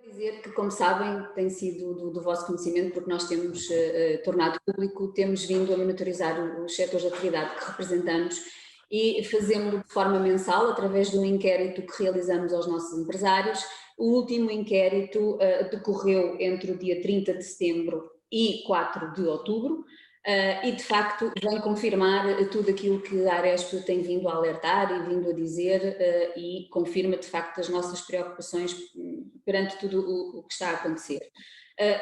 Dizer que, como sabem, tem sido do vosso conhecimento, porque nós temos tornado público, temos vindo a monitorizar os setores de atividade que representamos e fazemos-lo de forma mensal, através de um inquérito que realizamos aos nossos empresários. O último inquérito decorreu entre o dia 30 de setembro e 4 de outubro. E de facto vem confirmar tudo aquilo que a Aresp tem vindo a alertar e vindo a dizer e confirma de facto as nossas preocupações perante tudo o que está a acontecer.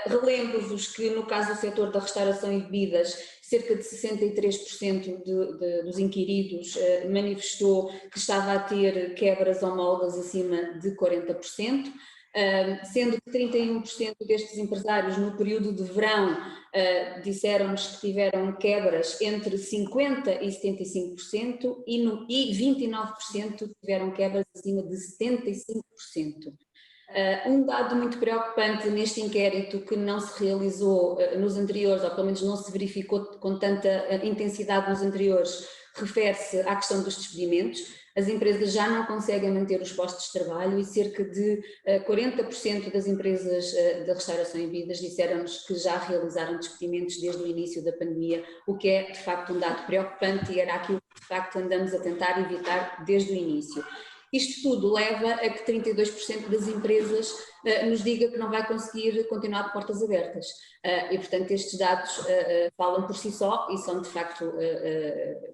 Relembro-vos que no caso do setor da restauração e bebidas, cerca de 63% dos inquiridos manifestou que estava a ter quebras homólogas acima de 40%. Sendo que 31% destes empresários no período de verão disseram-nos que tiveram quebras entre 50% e 75% e 29% tiveram quebras acima de 75%. Um dado muito preocupante neste inquérito que não se realizou nos anteriores, ou pelo menos não se verificou com tanta intensidade nos anteriores, refere-se à questão dos despedimentos. As empresas já não conseguem manter os postos de trabalho e cerca de 40% das empresas de restauração e bebidas disseram-nos que já realizaram despedimentos desde o início da pandemia, o que é de facto um dado preocupante e era aquilo que de facto andamos a tentar evitar desde o início. Isto tudo leva a que 32% das empresas nos diga que não vai conseguir continuar de portas abertas e portanto estes dados falam por si só e são de facto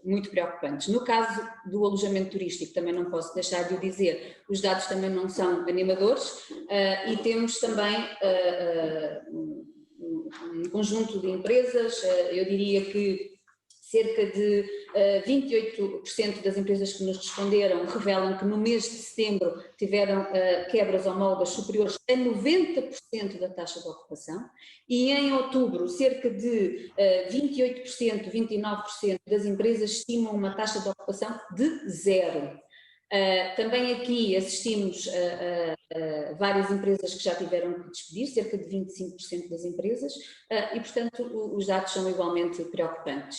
muito preocupantes. No caso do alojamento turístico também não posso deixar de o dizer, os dados também não são animadores e temos também um conjunto de empresas, eu diria que cerca de 28% das empresas que nos responderam revelam que no mês de setembro tiveram quebras homólogas superiores a 90% da taxa de ocupação e em outubro cerca de 28%, 29% das empresas estimam uma taxa de ocupação de zero. Também aqui assistimos a várias empresas que já tiveram que despedir, cerca de 25% das empresas e portanto os dados são igualmente preocupantes.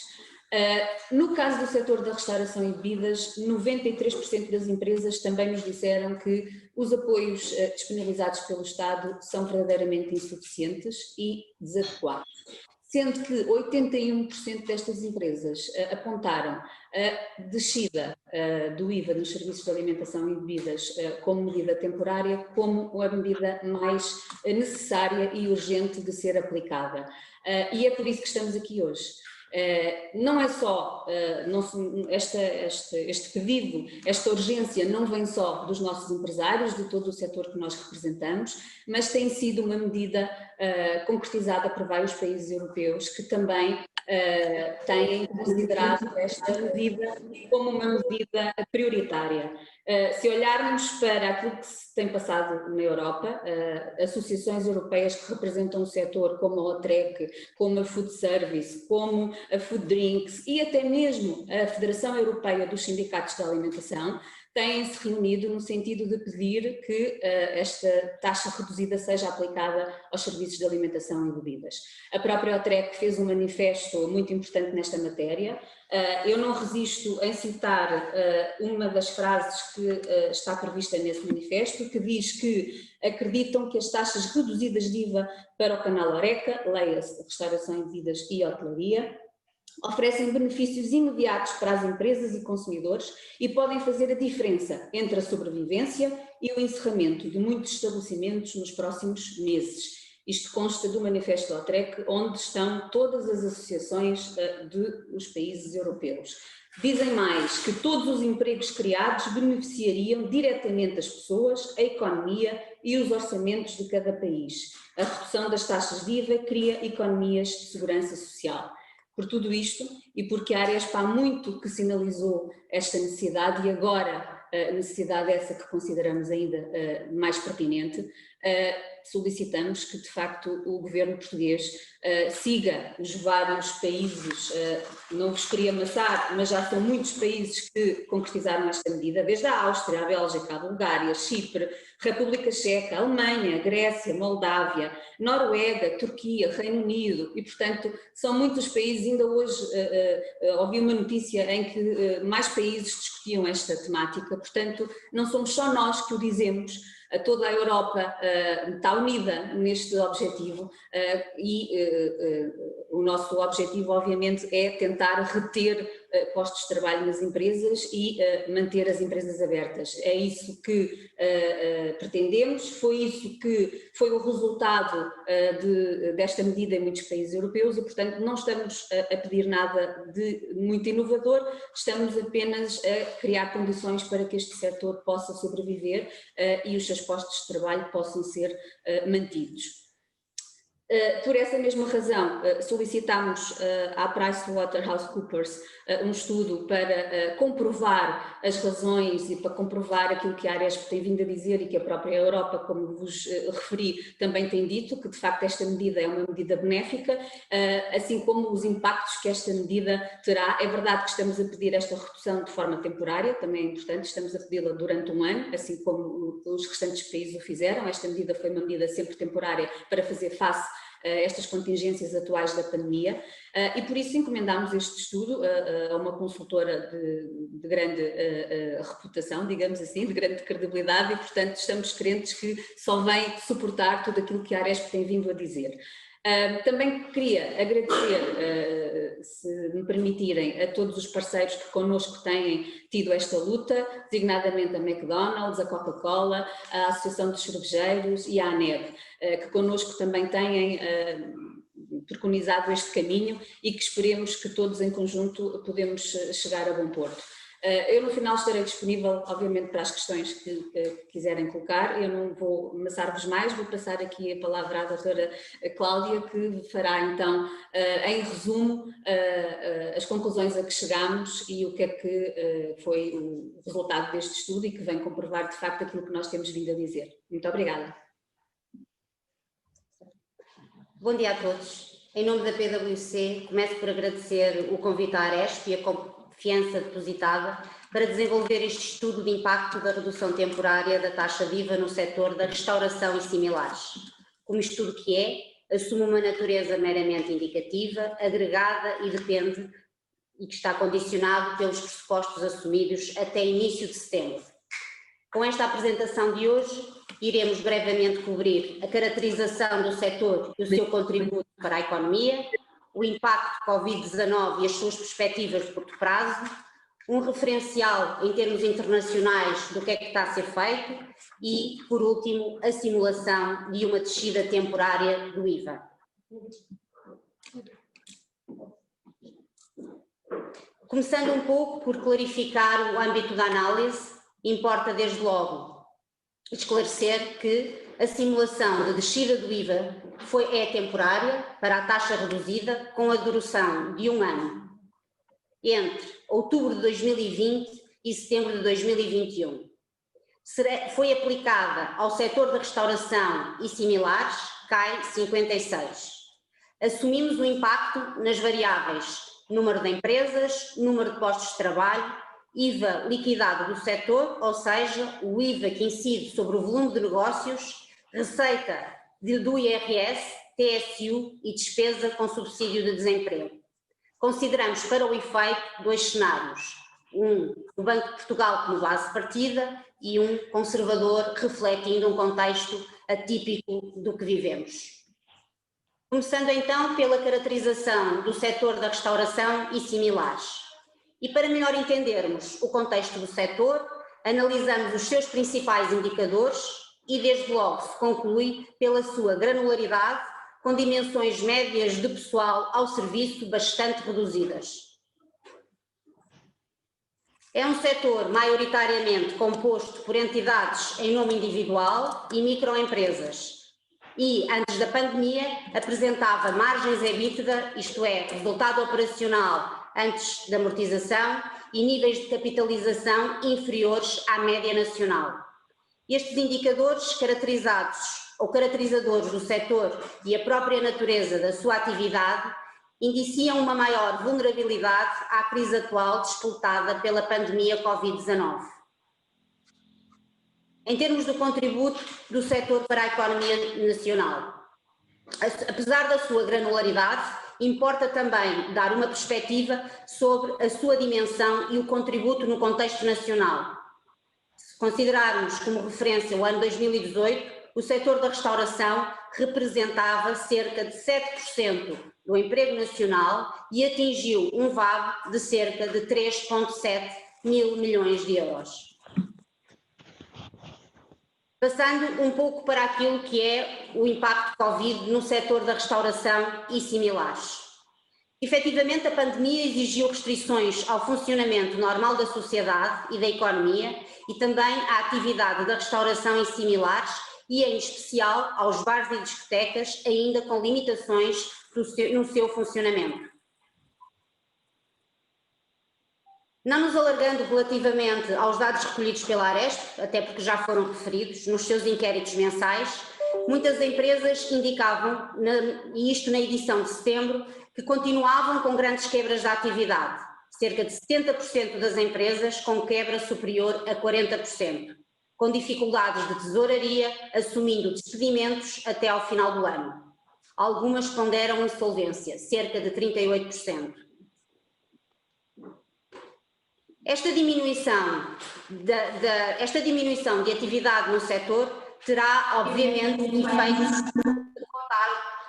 No caso do setor da restauração e bebidas, 93% das empresas também nos disseram que os apoios disponibilizados pelo Estado são verdadeiramente insuficientes e desadequados, sendo que 81% destas empresas apontaram a descida do IVA nos serviços de alimentação e bebidas como medida temporária, como a medida mais necessária e urgente de ser aplicada. E é por isso que estamos aqui hoje. Não é só, este pedido, esta urgência não vem só dos nossos empresários, de todo o setor que nós representamos, mas tem sido uma medida concretizada por vários países europeus que também têm considerado esta medida como uma medida prioritária. Se olharmos para aquilo que se tem passado na Europa, associações europeias que representam o setor como a OTREC, como a Food Service, como a Food Drinks e até mesmo a Federação Europeia dos Sindicatos da Alimentação, têm-se reunido no sentido de pedir que esta taxa reduzida seja aplicada aos serviços de alimentação e bebidas. A própria OTREC fez um manifesto muito importante nesta matéria. Eu não resisto em citar uma das frases que está prevista nesse manifesto, que diz que acreditam que as taxas reduzidas de IVA para o canal Horeca, leia-se restauração e bebidas e hotelaria, oferecem benefícios imediatos para as empresas e consumidores e podem fazer a diferença entre a sobrevivência e o encerramento de muitos estabelecimentos nos próximos meses. Isto consta do manifesto da OTREC, onde estão todas as associações dos países europeus. Dizem mais que todos os empregos criados beneficiariam diretamente as pessoas, a economia e os orçamentos de cada país. A redução das taxas de IVA cria economias de segurança social. Por tudo isto e porque a Aresp há muito que sinalizou esta necessidade e agora a necessidade essa que consideramos ainda mais pertinente, solicitamos que de facto o governo português siga os vários países, não vos queria amassar, mas já são muitos países que concretizaram esta medida, desde a Áustria, a Bélgica, a Bulgária, Chipre, República Checa, Alemanha, Grécia, Moldávia, Noruega, Turquia, Reino Unido e portanto são muitos países. Ainda hoje ouvi uma notícia em que mais países discutiam esta temática, portanto não somos só nós que o dizemos, Toda a Europa está unida neste objetivo e o nosso objetivo, obviamente, é tentar reter postos de trabalho nas empresas e manter as empresas abertas. É isso que pretendemos, foi isso que foi o resultado desta medida em muitos países europeus e, portanto, não estamos a pedir nada de muito inovador, estamos apenas a criar condições para que este setor possa sobreviver e os seus postos de trabalho possam ser mantidos. Por essa mesma razão, solicitámos à PricewaterhouseCoopers um estudo para comprovar as razões e para comprovar aquilo que a Aresp tem vindo a dizer e que a própria Europa, como vos referi, também tem dito, que de facto esta medida é uma medida benéfica, assim como os impactos que esta medida terá. É verdade que estamos a pedir esta redução de forma temporária, também é importante, estamos a pedi-la durante um ano, assim como os restantes países o fizeram. Esta medida foi uma medida sempre temporária para fazer face estas contingências atuais da pandemia e por isso encomendámos este estudo a uma consultora de grande reputação, digamos assim, de grande credibilidade e, portanto, estamos crentes que só vem suportar tudo aquilo que a Aresp tem vindo a dizer. Também queria agradecer, se me permitirem, a todos os parceiros que connosco têm tido esta luta, designadamente a McDonald's, a Coca-Cola, a Associação dos Cervejeiros e a ANED, que connosco também têm preconizado este caminho e que esperemos que todos em conjunto podemos chegar a bom porto. Eu no final estarei disponível, obviamente, para as questões que quiserem colocar. Eu não vou amassar-vos mais, vou passar aqui a palavra à doutora Cláudia, que fará então, em resumo, as conclusões a que chegámos e o que é que foi o resultado deste estudo e que vem comprovar de facto aquilo que nós temos vindo a dizer. Muito obrigada. Bom dia a todos. Em nome da PwC, começo por agradecer o convite à Aresp e a confiança depositada para desenvolver este estudo de impacto da redução temporária da taxa de IVA no setor da restauração e similares. Como estudo que é, assume uma natureza meramente indicativa, agregada e depende e que está condicionado pelos pressupostos assumidos até início de setembro. Com esta apresentação de hoje, iremos brevemente cobrir a caracterização do setor e o seu contributo para a economia, o impacto Covid-19 e as suas perspectivas de curto prazo, um referencial em termos internacionais do que é que está a ser feito e, por último, a simulação de uma descida temporária do IVA. Começando um pouco por clarificar o âmbito da análise, importa desde logo esclarecer que a simulação de descida do IVA é temporária para a taxa reduzida com a duração de um ano, entre outubro de 2020 e setembro de 2021. Foi aplicada ao setor da restauração e similares, CAI 56. Assumimos o impacto nas variáveis número de empresas, número de postos de trabalho, IVA liquidado do setor, ou seja, o IVA que incide sobre o volume de negócios, receita do IRS, TSU e despesa com subsídio de desemprego. Consideramos para o efeito dois cenários, o Banco de Portugal como base de partida e um conservador refletindo um contexto atípico do que vivemos. Começando então pela caracterização do setor da restauração e similares. E para melhor entendermos o contexto do setor, analisamos os seus principais indicadores e desde logo se conclui pela sua granularidade, com dimensões médias de pessoal ao serviço bastante reduzidas. É um setor maioritariamente composto por entidades em nome individual e microempresas e, antes da pandemia, apresentava margens EBITDA, isto é, resultado operacional antes da amortização e níveis de capitalização inferiores à média nacional. Estes indicadores caracterizadores do setor e a própria natureza da sua atividade indiciam uma maior vulnerabilidade à crise atual disputada pela pandemia Covid-19. Em termos do contributo do setor para a economia nacional, apesar da sua granularidade, importa também dar uma perspectiva sobre a sua dimensão e o contributo no contexto nacional. considerarmos como referência o ano 2018, o setor da restauração representava cerca de 7% do emprego nacional e atingiu um VAB de cerca de 3,7 mil milhões de euros. Passando um pouco para aquilo que é o impacto Covid no setor da restauração e similares. Efetivamente, a pandemia exigiu restrições ao funcionamento normal da sociedade e da economia e também à atividade da restauração e similares e, em especial, aos bares e discotecas, ainda com limitações no seu funcionamento. Não nos alargando relativamente aos dados recolhidos pela Aresp, até porque já foram referidos nos seus inquéritos mensais, muitas empresas indicavam, e isto na edição de setembro, que continuavam com grandes quebras da atividade, cerca de 70% das empresas com quebra superior a 40%, com dificuldades de tesouraria, assumindo despedimentos até ao final do ano. Algumas ponderam insolvência, cerca de 38%. Esta diminuição de atividade no setor terá, obviamente, efeitos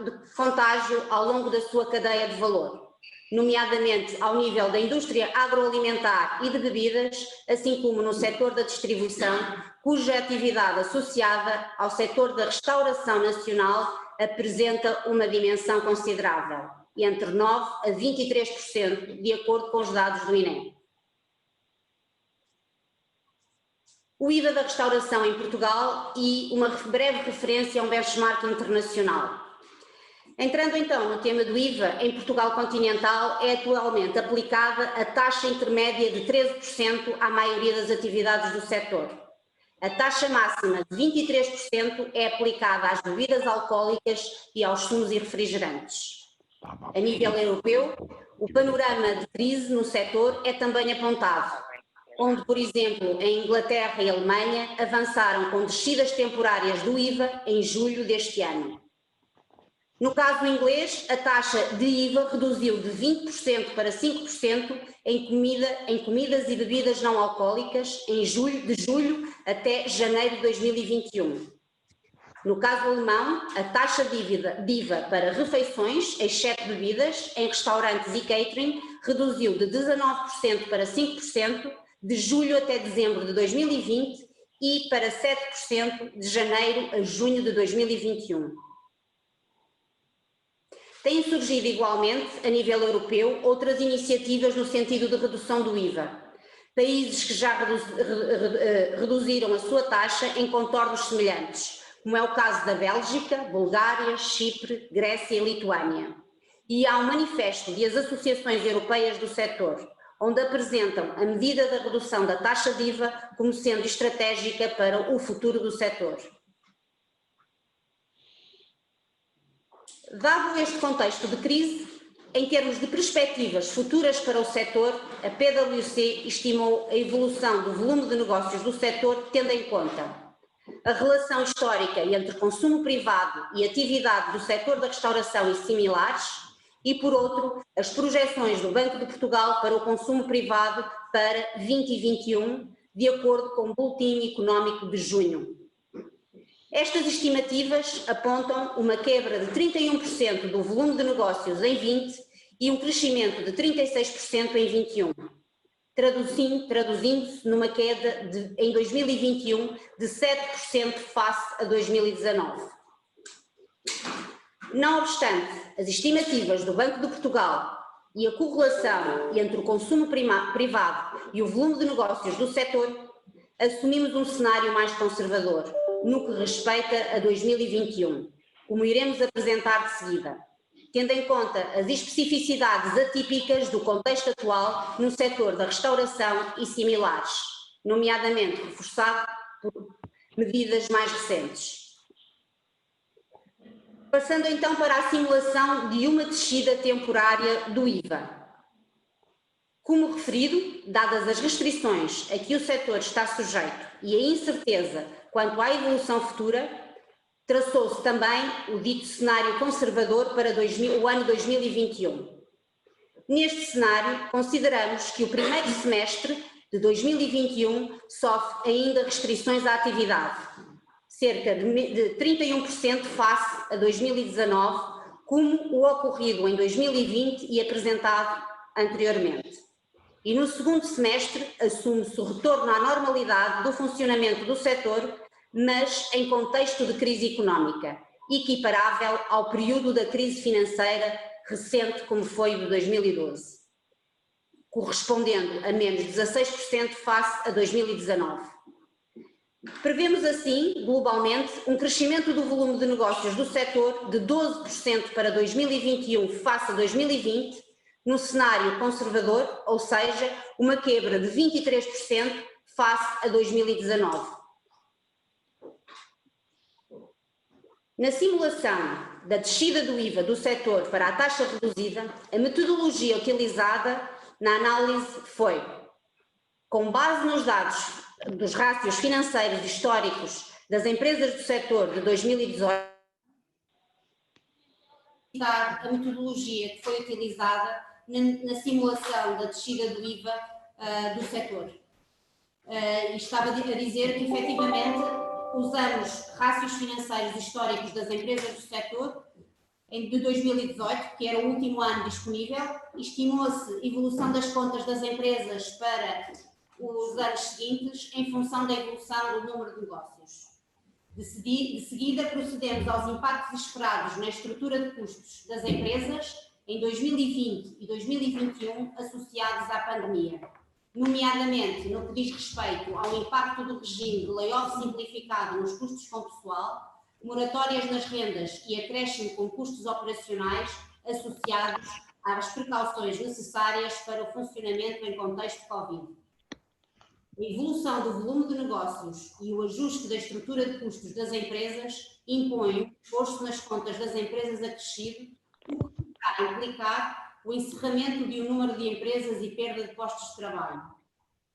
de contágio ao longo da sua cadeia de valor, nomeadamente ao nível da indústria agroalimentar e de bebidas, assim como no setor da distribuição, cuja atividade associada ao setor da restauração nacional apresenta uma dimensão considerável, entre 9% a 23%, de acordo com os dados do INE. O IVA da restauração em Portugal e uma breve referência a um benchmark internacional. Entrando então no tema do IVA, em Portugal continental é atualmente aplicada a taxa intermédia de 13% à maioria das atividades do setor. A taxa máxima de 23% é aplicada às bebidas alcoólicas e aos sumos e refrigerantes. A nível europeu, o panorama de crise no setor é também apontado, onde, por exemplo, em Inglaterra e Alemanha avançaram com descidas temporárias do IVA em julho deste ano. No caso inglês, a taxa de IVA reduziu de 20% para 5% em comidas e bebidas não alcoólicas de julho até janeiro de 2021. No caso alemão, a taxa de IVA para refeições, exceto bebidas, em restaurantes e catering, reduziu de 19% para 5%, de julho até dezembro de 2020 e para 7% de janeiro a junho de 2021. Têm surgido igualmente, a nível europeu, outras iniciativas no sentido de redução do IVA. Países que já reduziram a sua taxa em contornos semelhantes, como é o caso da Bélgica, Bulgária, Chipre, Grécia e Lituânia. E há um manifesto das associações europeias do setor, onde apresentam a medida da redução da taxa de IVA como sendo estratégica para o futuro do setor. Dado este contexto de crise, em termos de perspectivas futuras para o setor, a PwC estimou a evolução do volume de negócios do setor tendo em conta a relação histórica entre consumo privado e atividade do setor da restauração e similares, e, por outro, as projeções do Banco de Portugal para o consumo privado para 2021, de acordo com o Boletim Económico de junho. Estas estimativas apontam uma quebra de 31% do volume de negócios em 20 e um crescimento de 36% em 21, traduzindo-se numa queda em 2021 de 7% face a 2019. Não obstante, as estimativas do Banco de Portugal e a correlação entre o consumo privado e o volume de negócios do setor, assumimos um cenário mais conservador no que respeita a 2021, como iremos apresentar de seguida, tendo em conta as especificidades atípicas do contexto atual no setor da restauração e similares, nomeadamente reforçado por medidas mais recentes. Passando então para a simulação de uma descida temporária do IVA. Como referido, dadas as restrições a que o setor está sujeito e a incerteza quanto à evolução futura, traçou-se também o dito cenário conservador para o ano 2021. Neste cenário, consideramos que o primeiro semestre de 2021 sofre ainda restrições à atividade, cerca de 31% face a 2019, como o ocorrido em 2020 e apresentado anteriormente. E no segundo semestre assume-se o retorno à normalidade do funcionamento do setor, mas em contexto de crise económica, equiparável ao período da crise financeira recente, como foi o de 2012, correspondendo a menos 16% face a 2019. Prevemos assim, globalmente, um crescimento do volume de negócios do setor de 12% para 2021 face a 2020, no cenário conservador, ou seja, uma quebra de 23% face a 2019. Na simulação da descida do IVA do setor para a taxa reduzida, a metodologia utilizada na análise foi, com base nos dados dos rácios financeiros históricos das empresas do setor de 2018, a metodologia que foi utilizada na simulação da descida do IVA do setor. E estava a dizer que, efetivamente, usamos rácios financeiros históricos das empresas do setor de 2018, que era o último ano disponível, e estimou-se a evolução das contas das empresas para os anos seguintes em função da evolução do número de negócios. De seguida, procedemos aos impactos esperados na estrutura de custos das empresas em 2020 e 2021 associados à pandemia, nomeadamente no que diz respeito ao impacto do regime de layoff simplificado nos custos com pessoal, moratórias nas rendas e acréscimo com custos operacionais associados às precauções necessárias para o funcionamento em contexto de Covid. A evolução do volume de negócios e o ajuste da estrutura de custos das empresas impõem o esforço nas contas das empresas acrescido, o que poderá implicar o encerramento de um número de empresas e perda de postos de trabalho.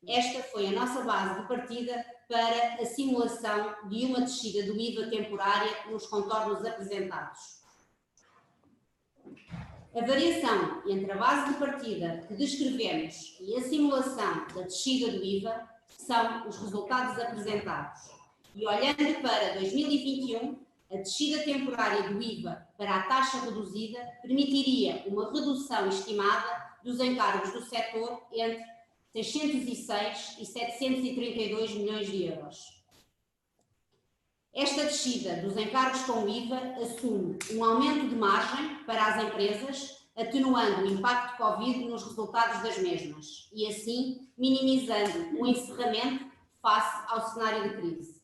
Esta foi a nossa base de partida para a simulação de uma descida do IVA temporária nos contornos apresentados. A variação entre a base de partida que descrevemos e a simulação da descida do IVA são os resultados apresentados. E olhando para 2021, a descida temporária do IVA para a taxa reduzida permitiria uma redução estimada dos encargos do setor entre 606 e 732 milhões de euros. Esta descida dos encargos com IVA assume um aumento de margem para as empresas, atenuando o impacto de Covid nos resultados das mesmas e, assim, minimizando o encerramento face ao cenário de crise.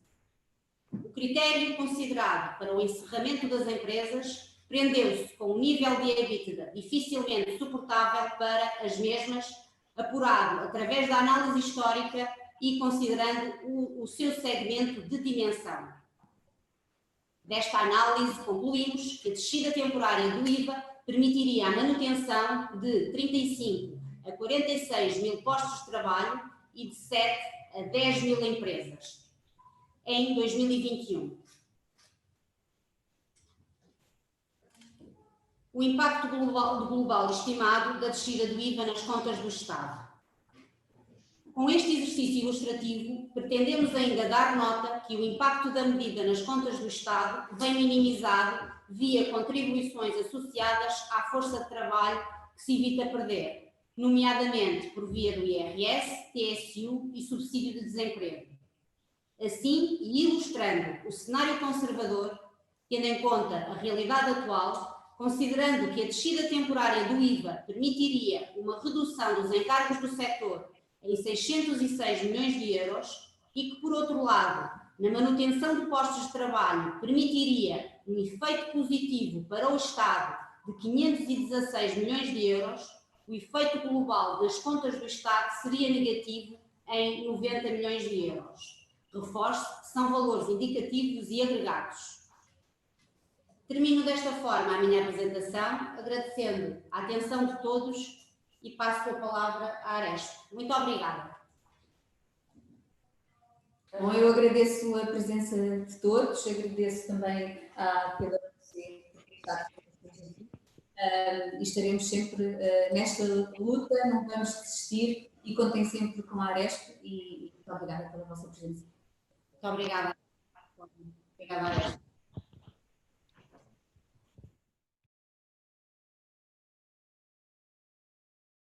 O critério considerado para o encerramento das empresas prendeu-se com um nível de EBITDA dificilmente suportável para as mesmas, apurado através da análise histórica e considerando o seu segmento de dimensão. Desta análise, concluímos que a descida temporária do IVA permitiria a manutenção de 35 a 46 mil postos de trabalho e de 7 a 10 mil empresas em 2021. O impacto global estimado da descida do IVA nas contas do Estado. Com este exercício ilustrativo, pretendemos ainda dar nota que o impacto da medida nas contas do Estado vem minimizado via contribuições associadas à força de trabalho que se evita perder, nomeadamente por via do IRS, TSU e subsídio de desemprego. Assim, e ilustrando o cenário conservador, tendo em conta a realidade atual, considerando que a descida temporária do IVA permitiria uma redução dos encargos do setor em 606 milhões de euros e que, por outro lado, na manutenção de postos de trabalho, permitiria um efeito positivo para o Estado de 516 milhões de euros, o efeito global das contas do Estado seria negativo em 90 milhões de euros. Reforço que são valores indicativos e agregados. Termino desta forma a minha apresentação, agradecendo a atenção de todos e passo a palavra a Aresto. Muito obrigada. Bom, eu agradeço a presença de todos, agradeço também à PwC por estar aqui. e estaremos sempre nesta luta, não vamos desistir e contem sempre com a Aresp e muito obrigada pela vossa presença. Muito obrigada. Obrigada, Aresp.